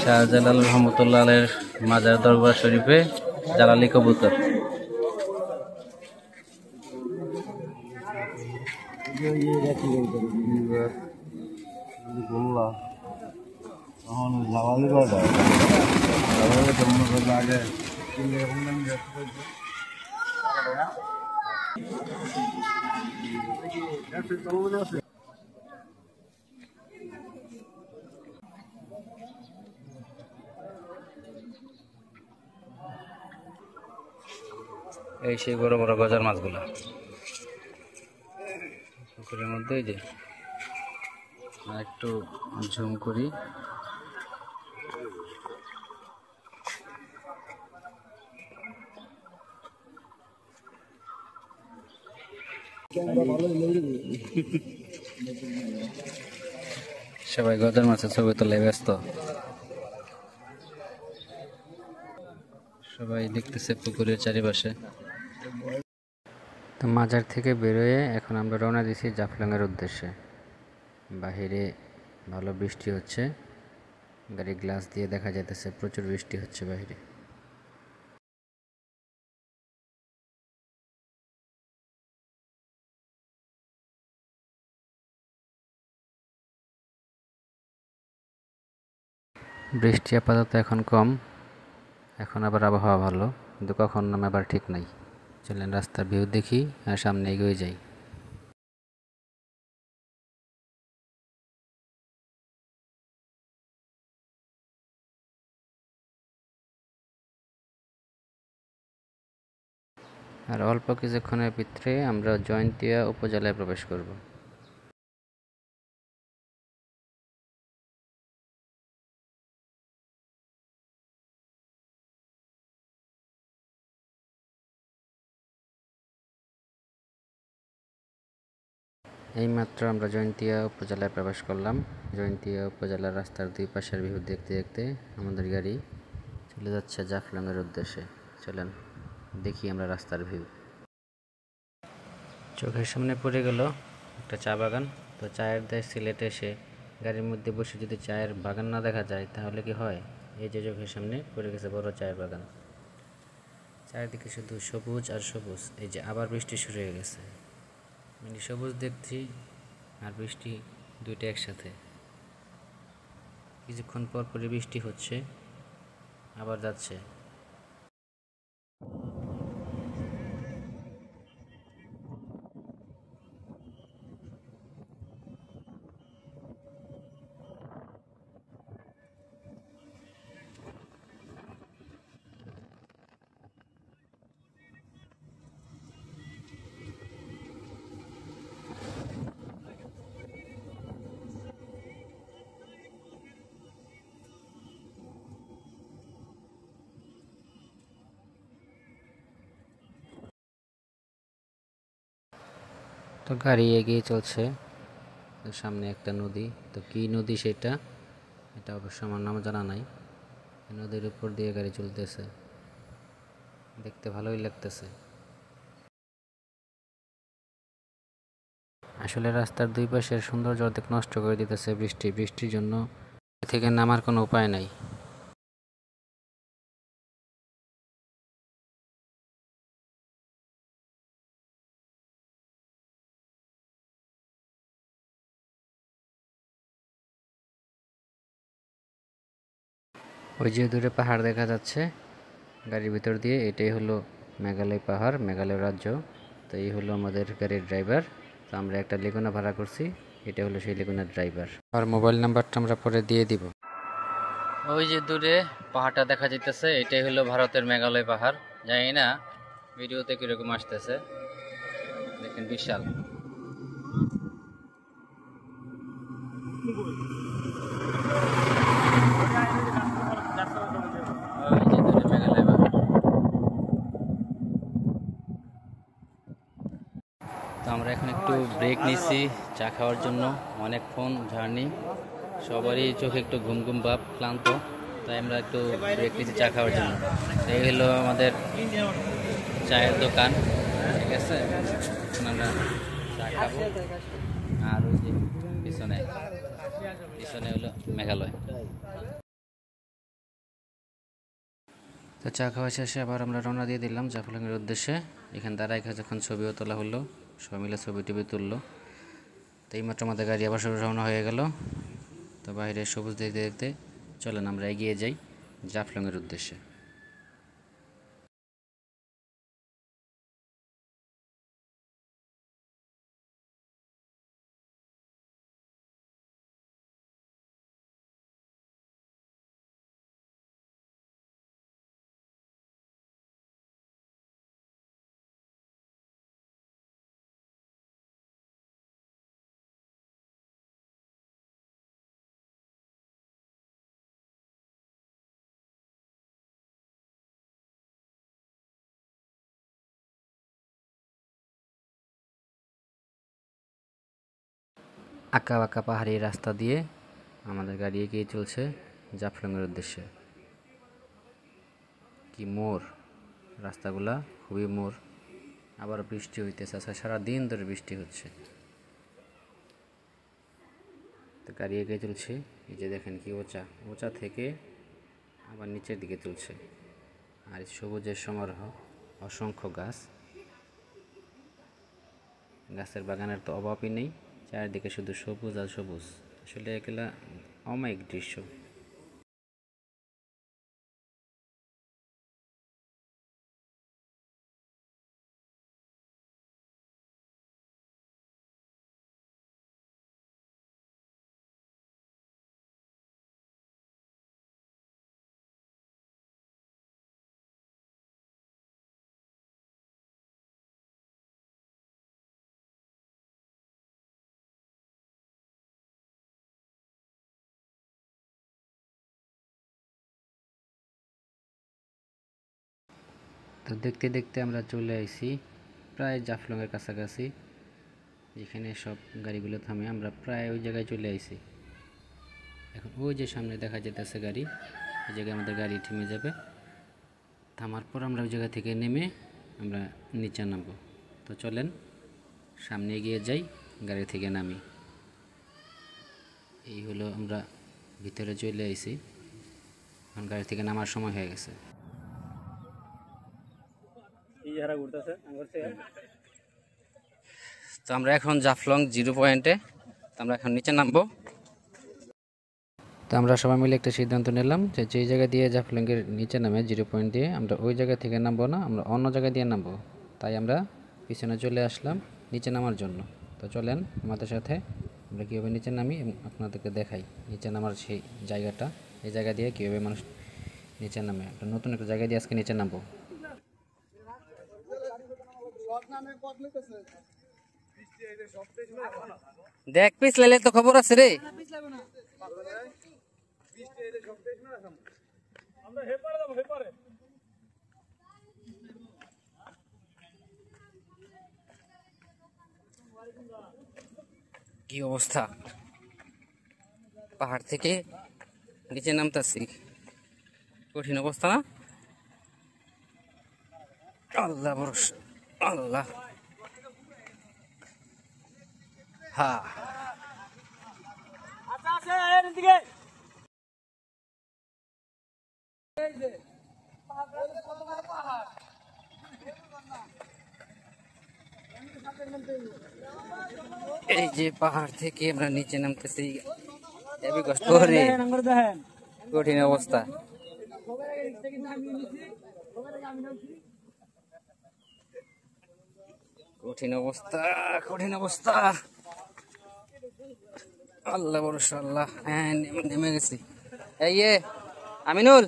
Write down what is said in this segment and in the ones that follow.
শাহজালাল রহমতুল্লাহ আলাইহির মাজার দরবার শরীফে জালালি কবুতর। এই সেই বড় বড় গজার মাছগুলো পুকুরের মধ্যে। এই যে একটু ঝুম করি, সবাই গজার মাছের ছবি তোলায় ব্যস্ত। সবাই দেখতেছে পুকুরের চারিপাশে। তো মাজার থেকে বেরোয় এখন আমরা রওনা দিছি জাফলংয়ের উদ্দেশ্যে। বাহিরে ভালো বৃষ্টি হচ্ছে, গাড়ির গ্লাস দিয়ে দেখা যাইতেছে প্রচুর বৃষ্টি হচ্ছে বাহিরে। বৃষ্টি আপাতত এখন কম, এখন আবার আবহাওয়া ভালো, কিন্তু কখন নামে আবার ঠিক নাই। চলেন রাস্তার ভিউ দেখি আর সামনে এগিয়ে যাই। আর অল্প কিছুক্ষণের ভিতরে আমরা জয়ন্তিয়া উপজেলায় প্রবেশ করব। এইমাত্র আমরা জয়ন্তিয়া উপজেলায় প্রবেশ করলাম। জয়ন্তিয়া উপজেলার রাস্তার দুই পাশের ভিউ দেখতে দেখতে আমাদের গাড়ি চলে যাচ্ছে জাফলংয়ের উদ্দেশ্যে। চলেন দেখি আমরা রাস্তার ভিউ। চোখের সামনে পড়ে গেল একটা চা বাগান। তো চায়ের দেশ সিলেটে এসে গাড়ির মধ্যে বসে যদি চায়ের বাগান না দেখা যায় তাহলে কি হয়? এই যে চোখের সামনে পড়ে গেছে বড় চায়ের বাগান, চারিদিকে শুধু সবুজ আর সবুজ। এই যে আবার বৃষ্টি শুরু হয়ে গেছে, মানে সবুজ দেখছি আর বৃষ্টি দুইটা একসাথে। কিছুক্ষণ পর পরে বৃষ্টি হচ্ছে আবার যাচ্ছে। তো গাড়ি এগিয়ে চলছে, তো সামনে একটা নদী। তো কি নদী সেটা, এটা অবশ্য আমার নাম জানা নাই। নদীর উপর দিয়ে গাড়ি চলতেছে, দেখতে ভালোই লাগতেছে। আসলে রাস্তার দুই পাশের সৌন্দর্য অর্ধেক নষ্ট করে দিতেছে বৃষ্টির জন্য থেকে নামার কোনো উপায় নাই। ওই যে দূরে পাহাড় দেখা যাচ্ছে গাড়ির ভিতর দিয়ে, এটাই হলো মেঘালয় পাহাড়, মেঘালয় রাজ্য। তো এই হলো আমাদের গাড়ির ড্রাইভার। তো আমরা একটা লেগুনা ভাড়া করছি, এটা হলো সেই লেগুনার ড্রাইভার। আর মোবাইল নাম্বারটা আমরা পরে দিয়ে দিব। ওই যে দূরে পাহাড়টা দেখা যাইতেছে, এটাই হলো ভারতের মেঘালয় পাহাড়। জানি না ভিডিওতে কিরকম আসতেছে, দেখেন বিশাল। তো আমরা এখন একটু ব্রেক নিচ্ছি চা খাওয়ার জন্য। অনেকক্ষণ জার্নি, সবারই চোখে একটু ঘুম ঘুম ভাব, ক্লান্ত, তাই আমরা একটু ব্রেক নিচ্ছি চা খাওয়ার জন্য। এই হলো আমাদের চায়ের দোকান, ঠিক আছে। এখন আমরা চা খাবো। আর ওই যে পিছনে হলো মেঘালয়। তো চা খাওয়া শেষে আবার আমরা রওনা দিয়ে দিলাম জাফলংয়ের উদ্দেশ্যে। এখানে দাঁড়ায় যখন ছবিও তোলা হলো, সবাই মিলে ছবি টবি তুললো। তো এইমাত্র আমাদের গাড়ি আবার রওনা হয়ে গেল। তো বাইরে সবুজ দেখতে দেখতে চলেন আমরা এগিয়ে যাই জাফলংয়ের উদ্দেশ্যে। আঁকা বাঁকা পাহাড়ি রাস্তা দিয়ে আমাদের গাড়ি এগিয়ে চলছে জাফলংয়ের উদ্দেশ্যে। কি মোড়, রাস্তাগুলা খুবই মোড়। আবার বৃষ্টি হইতেছে, আজকে সারাদিন ধরে বৃষ্টি হচ্ছে। তো গাড়ি এগিয়ে চলছে, এই যে দেখেন কি উঁচা থেকে আবার নিচের দিকে চলছে। আর সবুজের সমারোহ, অসংখ্য গাছ, গাছের বাগানের তো অভাবই নেই। চারিদিকে শুধু সবুজ আর সবুজ, আসলে এগুলা অমায়িক দৃশ্য। তো দেখতে দেখতে আমরা চলে আইছি প্রায় জাফলংয়ের কাছাকাছি, যেখানে সব গাড়িগুলো থামে। আমরা প্রায় ওই জায়গায় চলে আইছি। এখন ওই যে সামনে দেখা যেতেছে গাড়ি, ওই জায়গায় আমাদের গাড়ি থেমে যাবে। থামার পর আমরা ওই জায়গা থেকে নেমে আমরা নিচে নামবো। তো চলেন সামনে এগিয়ে যাই, গাড়ি থেকে নামি। এই হলো আমরা ভিতরে চলে আইছি, এখন গাড়ি থেকে নামার সময় হয়ে গেছে। তো আমরা এখন জাফলং 0 পয়েন্টে, আমরা এখন নিচে নামবো। তো আমরা সবাই মিলে একটা সিদ্ধান্ত নিলাম যে যেই জায়গা দিয়ে জাফলংয়ের নিচে নামে 0 পয়েন্ট দিয়ে, আমরা ওই জায়গা থেকে নামবো না, আমরা অন্য জায়গা দিয়ে নামবো। তাই আমরা পিছনে চলে আসলাম নিচে নামার জন্য। তো চলেন আমাদের সাথে আমরা কীভাবে নিচে নামি এবং আপনাদেরকে দেখাই নিচে নামার সেই জায়গাটা, এই জায়গা দিয়ে কীভাবে মানুষ নিচে নামে। একটা নতুন একটা জায়গা দিয়ে আজকে নিচে নামবো। দেখ পিছলে তো খবর আছে রে। কি অবস্থা, পাহাড় থেকে নিচে নামতেছি, কঠিন অবস্থা না? আল্লাহ ভরসা, আল্লাহ। হ্যাঁ এই যে পাহাড় থেকে আমরা নিচে নামতেছি, হেবি কষ্ট করে, কঠিন অবস্থা। কঠিন অবস্থা, কঠিন অবস্থা। আল্লাহ ভরসা, আল্লাহ। হ্যাঁ নেমে গেছি। এই আমিনুল,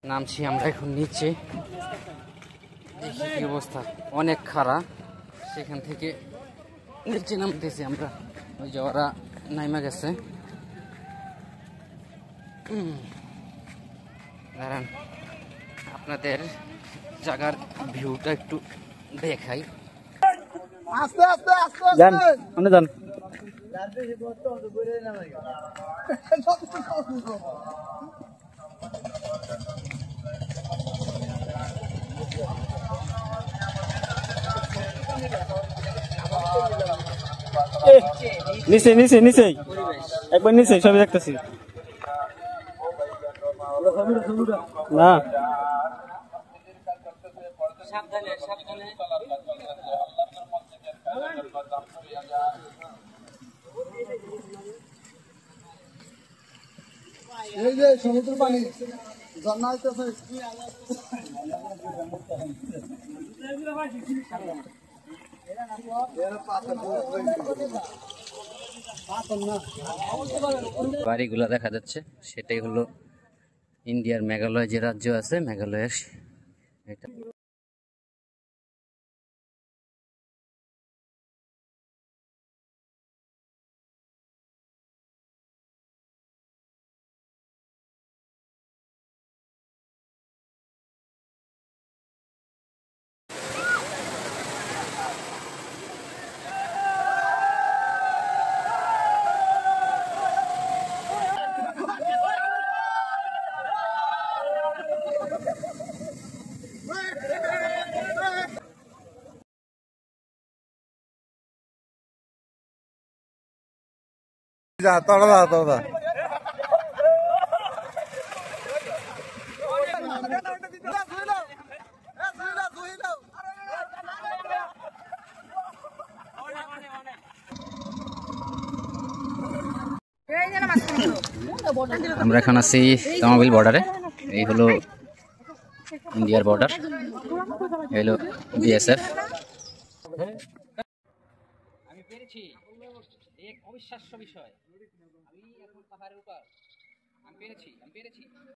নামছি আমরা এখন নিচে। দেখি কি অবস্থা, অনেক খারাপ। সেখান থেকে নিচে নামতেছি আমরা। ওই যে ওরা নাইমা গেছে। দাঁড়ান আপনাদের জায়গার ভিউটা একটু দেখাই। আস্তে আস্তে আস্তে যান আপনি যান। নিচে নিচে নিচে একবার নিচে সবই দেখতেছি না। এই যে সমুদ্র পানি ঝর্ণা হইতেছে। বাড়িগুলো দেখা যাচ্ছে, সেটাই হলো ইন্ডিয়ার মেঘালয় যে রাজ্য আছে, মেঘালয়ের এটা। যা তোরা যা তোরা আমরা এখন আছি তামাবিল বর্ডারে। এই হলো ইন্ডিয়ার বর্ডার, এই হলো বিএসএফ। আমি পেরেছি, এক অবিশ্বাস্য বিষয়। আমি এখন পাহাড়ের উপর, আমি পেরেছি।